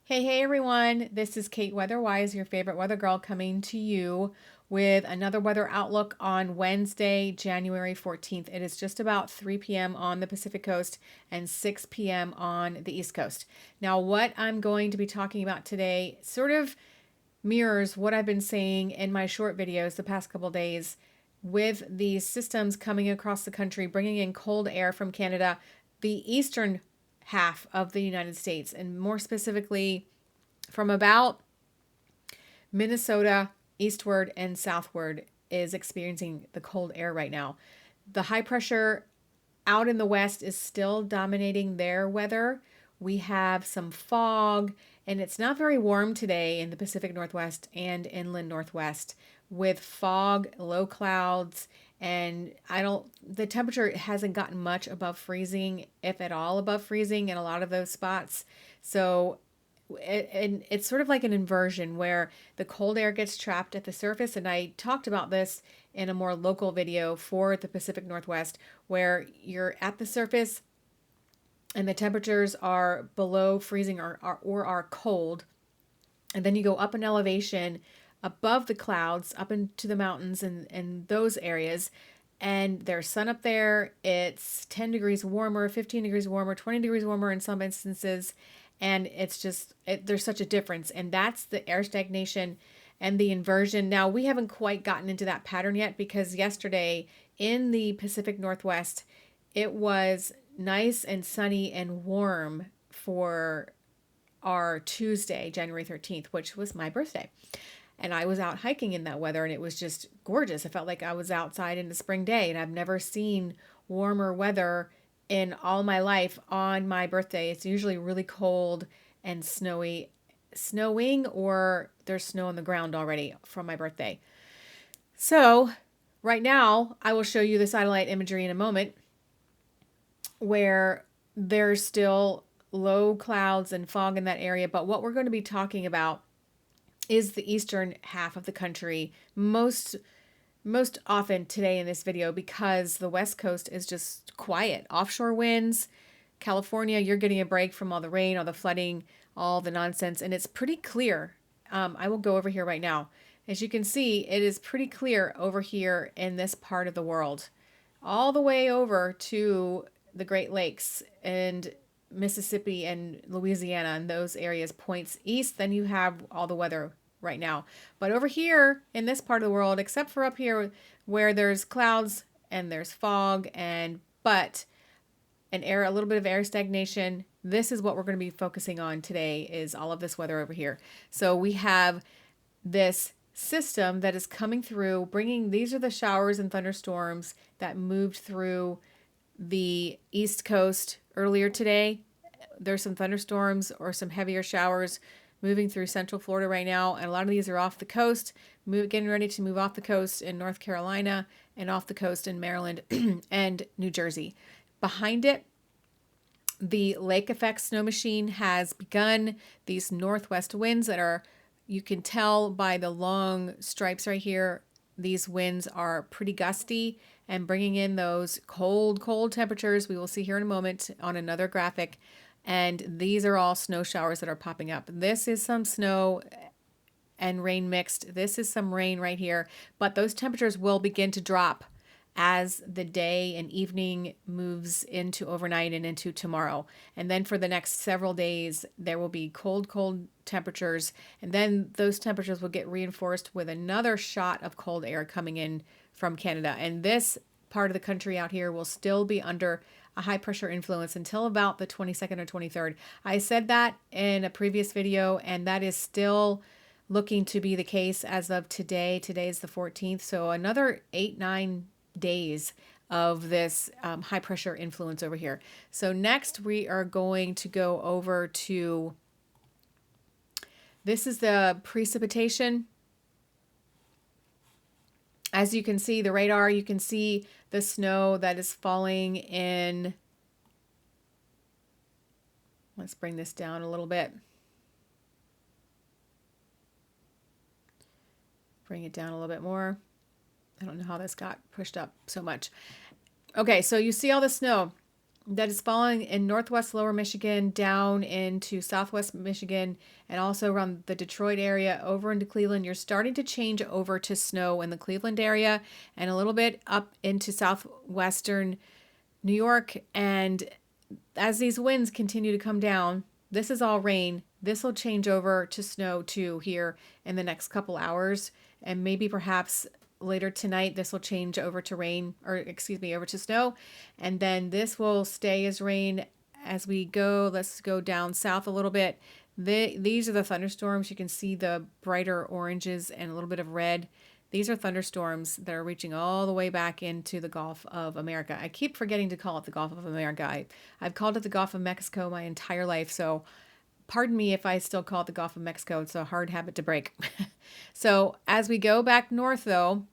Hey everyone, this is Kate Weatherwise, your favorite weather girl, coming to you with another weather outlook on Wednesday, January 14th. It is just about 3 p.m. on the Pacific Coast and 6 p.m. on the East Coast. Now, what I'm going to be talking about today sort of mirrors what I've been saying in my short videos the past couple days with these systems coming across the country, bringing in cold air from Canada, the eastern half of the United States, and more specifically from about Minnesota eastward and southward is experiencing the cold air right now. The high pressure out in the west is still dominating their weather. We have some fog, and it's not very warm today in the Pacific Northwest and inland Northwest with fog, low clouds, and the temperature hasn't gotten much above freezing, if at all above freezing in a lot of those spots. So and it's sort of like an inversion where the cold air gets trapped at the surface. And I talked about this in a more local video for the Pacific Northwest, where you're at the surface and the temperatures are below freezing or are cold. And then you go up an elevation above the clouds, up into the mountains and those areas. And there's sun up there. It's 10 degrees warmer, 15 degrees warmer, 20 degrees warmer in some instances. And it's just, there's such a difference. And that's the air stagnation and the inversion. Now, we haven't quite gotten into that pattern yet because yesterday in the Pacific Northwest, it was nice and sunny and warm for our Tuesday, January 13th, which was my birthday. And I was out hiking in that weather and it was just gorgeous. I felt like I was outside in a spring day, and I've never seen warmer weather in all my life on my birthday. It's usually really cold and snowing, or there's snow on the ground already from my birthday. So right now I will show you the satellite imagery in a moment where there's still low clouds and fog in that area. But what we're going to be talking about is the eastern half of the country most often today in this video, because the West Coast is just quiet. Offshore winds, California, you're getting a break from all the rain, all the flooding, all the nonsense, and it's pretty clear. I will go over here right now. As you can see, it is pretty clear over here in this part of the world, all the way over to the Great Lakes and Mississippi and Louisiana and those areas points east. Then you have all the weather right now. But over here in this part of the world, except for up here where there's clouds and there's fog but a little bit of air stagnation, this is what we're going to be focusing on today, is all of this weather over here. So we have this system that is coming through, these are the showers and thunderstorms that moved through the East Coast earlier today. There's some thunderstorms or some heavier showers moving through central Florida right now, and a lot of these are off the coast, getting ready to move off the coast in North Carolina and off the coast in Maryland and New Jersey. Behind it, the lake effect snow machine has begun. These northwest winds you can tell by the long stripes right here, these winds are pretty gusty and bringing in those cold temperatures we will see here in a moment on another graphic. And these are all snow showers that are popping up. This is some snow and rain mixed. This is some rain right here. But those temperatures will begin to drop as the day and evening moves into overnight and into tomorrow. And then for the next several days, there will be cold temperatures. And then those temperatures will get reinforced with another shot of cold air coming in from Canada. And this part of the country out here will still be under a high pressure influence until about the 22nd or 23rd. I said that in a previous video, and that is still looking to be the case as of today. Today is the 14th. So another 8-9 days of this high pressure influence over here. So next we are going to go over to, this is the precipitation. As you can see, the radar, you can see the snow that is falling in. Let's bring this down a little bit. Bring it down a little bit more. I don't know how this got pushed up so much. Okay, so you see all the snow. that is falling in northwest lower Michigan down into southwest Michigan and also around the Detroit area over into Cleveland. You're starting to change over to snow in the Cleveland area and a little bit up into southwestern New York. And as these winds continue to come down, this is all rain. This will change over to snow too here in the next couple hours. And maybe perhaps later tonight, this will change over to rain, or excuse me, over to snow. And then this will stay as rain as we go. Let's go down south a little bit. These are the thunderstorms. You can see the brighter oranges and a little bit of red. These are thunderstorms that are reaching all the way back into the Gulf of America. I keep forgetting to call it the Gulf of America. I've called it the Gulf of Mexico my entire life, so pardon me if I still call it the Gulf of Mexico. It's a hard habit to break. So as we go back north, though,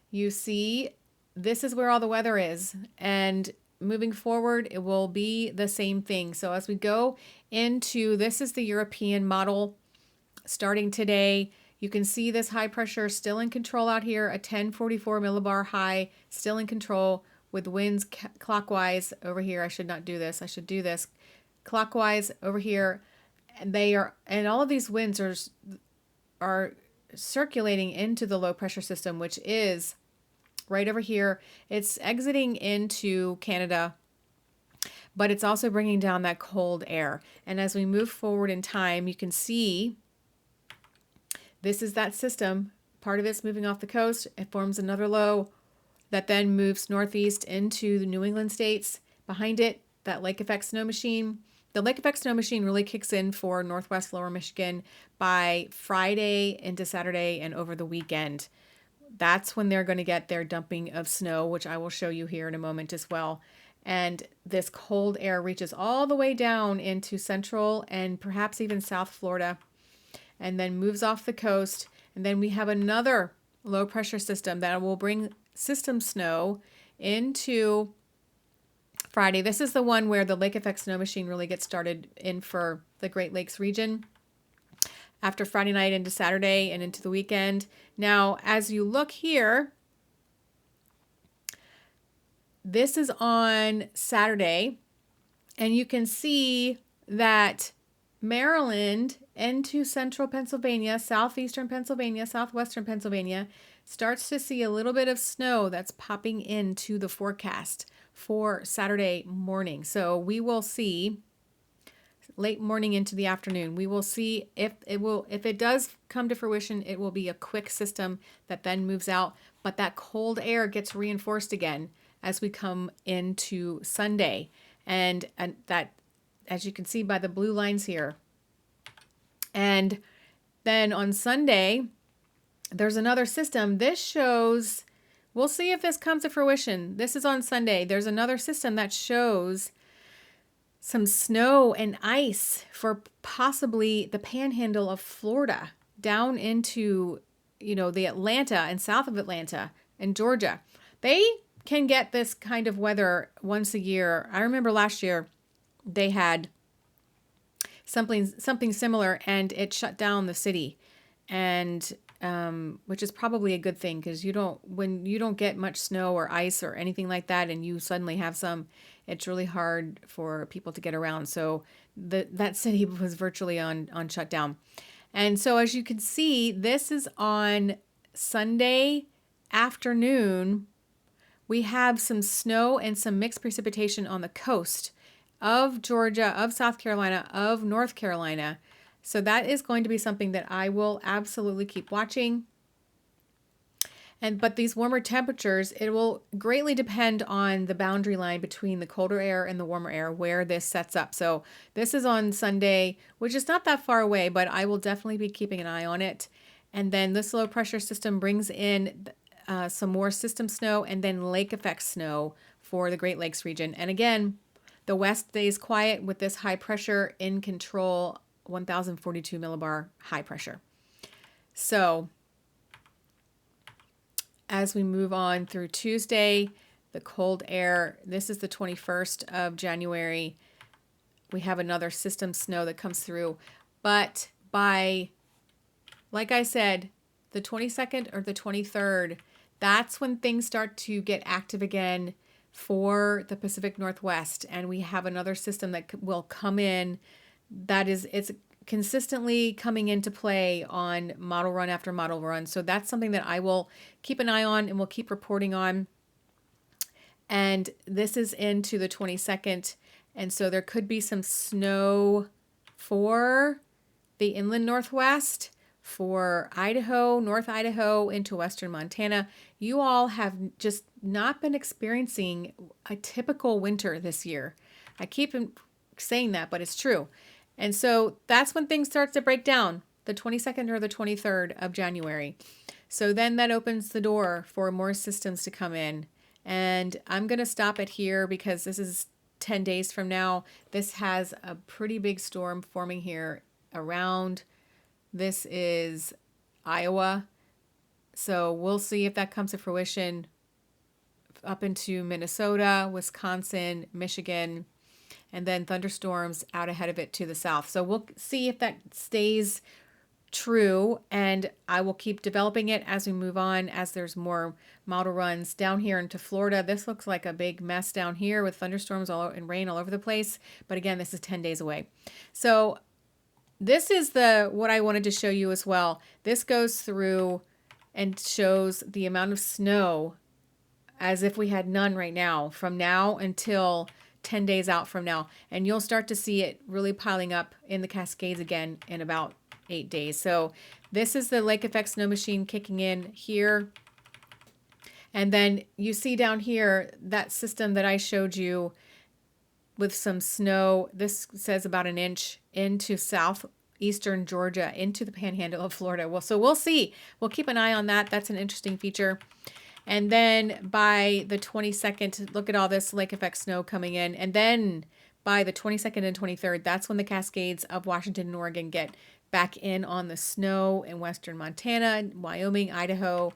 you see this is where all the weather is. And moving forward, it will be the same thing. So as we go into, this is the European model starting today. You can see this high pressure still in control out here, a 1044 millibar high, still in control with winds clockwise over here. I should not do this. I should do this clockwise over here. And and all of these winds are circulating into the low pressure system, which is right over here. It's exiting into Canada, but it's also bringing down that cold air. And as we move forward in time, you can see this is that system. Part of it's moving off the coast. It forms another low that then moves northeast into the New England states. Behind it, that lake effect snow machine. The lake effect snow machine really kicks in for northwest lower Michigan by Friday into Saturday and over the weekend. That's when they're going to get their dumping of snow, which I will show you here in a moment as well. And this cold air reaches all the way down into central and perhaps even South Florida, and then moves off the coast. And then we have another low pressure system that will bring system snow into Friday. This is the one where the lake effect snow machine really gets started in for the Great Lakes region after Friday night into Saturday and into the weekend. Now, as you look here, this is on Saturday, and you can see that Maryland into central Pennsylvania, southeastern Pennsylvania, southwestern Pennsylvania starts to see a little bit of snow that's popping into the forecast for Saturday morning. So we will see late morning into the afternoon. We will see if it does come to fruition, it will be a quick system that then moves out, but that cold air gets reinforced again as we come into Sunday. And that, as you can see by the blue lines here. And then on Sunday, there's another system. This shows, we'll see if this comes to fruition. This is on Sunday. There's another system that shows some snow and ice for possibly the panhandle of Florida down into, the Atlanta and south of Atlanta and Georgia. They can get this kind of weather once a year. I remember last year they had something similar, and it shut down the city, and which is probably a good thing, because when you don't get much snow or ice or anything like that, and you suddenly have some, it's really hard for people to get around. So that city was virtually on shutdown. And so as you can see, this is on Sunday afternoon. We have some snow and some mixed precipitation on the coast of Georgia, of South Carolina, of North Carolina. So that is going to be something that I will absolutely keep watching. But these warmer temperatures, it will greatly depend on the boundary line between the colder air and the warmer air, where this sets up. So this is on Sunday, which is not that far away, but I will definitely be keeping an eye on it. And then this low pressure system brings in some more system snow and then lake effect snow for the Great Lakes region. And again, the west stays quiet with this high pressure in control, 1042 millibar high pressure. So as we move on through Tuesday, the cold air, this is the 21st of January. We have another system snow that comes through. But by, like I said, the 22nd or the 23rd, that's when things start to get active again for the Pacific Northwest, and we have another system that will come in it's consistently coming into play on model run after model run. So that's something that I will keep an eye on and will keep reporting on. And this is into the 22nd. And so there could be some snow for the inland Northwest, for Idaho, North Idaho into western Montana. You all have just not been experiencing a typical winter this year. I keep saying that, but it's true. And so that's when things start to break down, the 22nd or the 23rd of January. So then that opens the door for more systems to come in. And I'm going to stop it here because this is 10 days from now. This has a pretty big storm forming here around. This is Iowa. So we'll see if that comes to fruition up into Minnesota, Wisconsin, Michigan, and then thunderstorms out ahead of it to the south. So we'll see if that stays true, and I will keep developing it as we move on, as there's more model runs down here into Florida. This looks like a big mess down here with thunderstorms and rain all over the place. But again, this is 10 days away. So this is what I wanted to show you as well. This goes through and shows the amount of snow as if we had none right now, from now until 10 days out from now. And you'll start to see it really piling up in the Cascades again in about 8 days. So this is the lake effect snow machine kicking in here. And then you see down here that system that I showed you with some snow. This says about an inch into southeastern Georgia, into the panhandle of Florida. Well, so we'll see. We'll keep an eye on that. That's an interesting feature. And then by the 22nd, look at all this lake effect snow coming in. And then by the 22nd and 23rd, that's when the Cascades of Washington and Oregon get back in on the snow in western Montana, Wyoming, Idaho,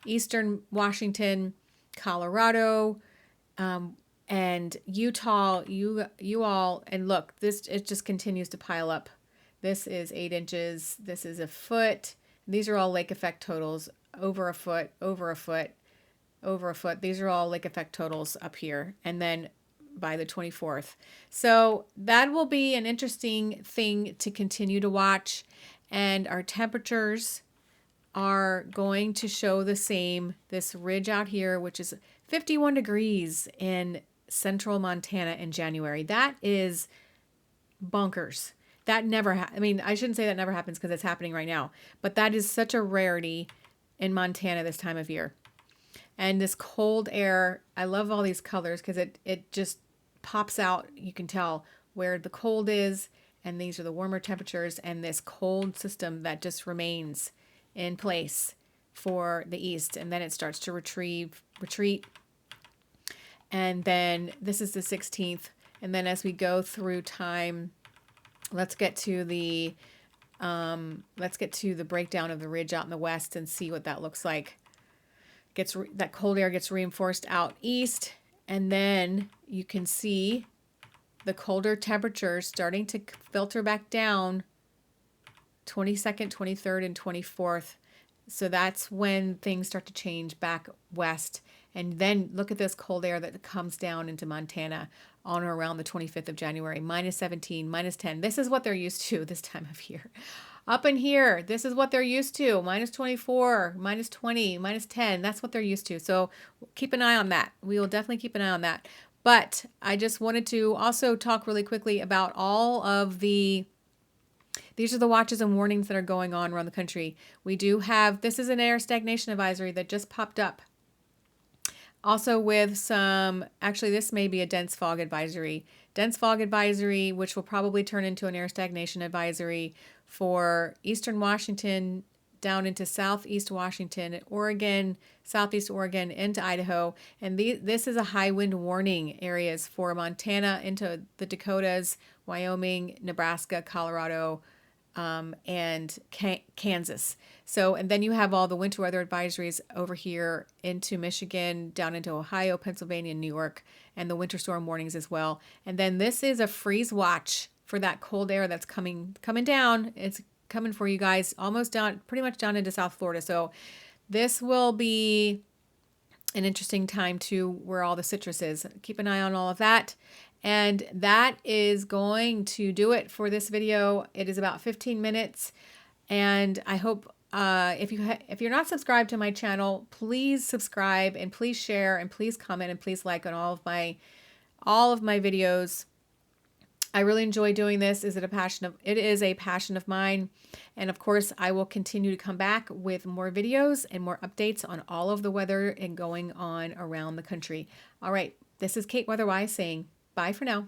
eastern Washington, Colorado, and Utah. You all, and look, it just continues to pile up. This is 8 inches. This is a foot. These are all lake effect totals. Over a foot, over a foot, over a foot. These are all lake effect totals up here. And then by the 24th. So that will be an interesting thing to continue to watch. And our temperatures are going to show the same. This ridge out here, which is 51 degrees in central Montana in January. That is bonkers. That never I mean, I shouldn't say that never happens because it's happening right now. But that is such a rarity in Montana this time of year. And this cold air, I love all these colors because it just pops out. You can tell where the cold is, and these are the warmer temperatures, and this cold system that just remains in place for the east, and then it starts to retreat. And then this is the 16th, and then as we go through time, let's get to the breakdown of the ridge out in the west and see what that looks like. That cold air gets reinforced out east, and then you can see the colder temperatures starting to filter back down 22nd, 23rd, and 24th. So that's when things start to change back west. And then look at this cold air that comes down into Montana on or around the 25th of January, minus 17, minus 10. This is what they're used to this time of year. Up in here, this is what they're used to. Minus 24, minus 20, minus 10. That's what they're used to. So keep an eye on that. We will definitely keep an eye on that. But I just wanted to also talk really quickly about all of these are the watches and warnings that are going on around the country. We do have, this is an air stagnation advisory that just popped up. Also with actually this may be a dense fog advisory. Dense fog advisory, which will probably turn into an air stagnation advisory for eastern Washington down into southeast Washington, Oregon, southeast Oregon, into Idaho. And this is a high wind warning areas for Montana into the Dakotas, Wyoming, Nebraska, Colorado, and Kansas. So, and then you have all the winter weather advisories over here into Michigan, down into Ohio, Pennsylvania, New York, and the winter storm warnings as well. And then this is a freeze watch for that cold air that's coming down. It's coming for you guys almost down, pretty much down into South Florida. So this will be an interesting time too, where all the citrus is. Keep an eye on all of that. And that is going to do it for this video. It is about 15 minutes. And I hope if you're not subscribed to my channel, please subscribe and please share and please comment and please like on all of my videos. I really enjoy doing this. It is a passion of mine. And of course, I will continue to come back with more videos and more updates on all of the weather and going on around the country. All right, this is Kate Weatherwise saying bye for now.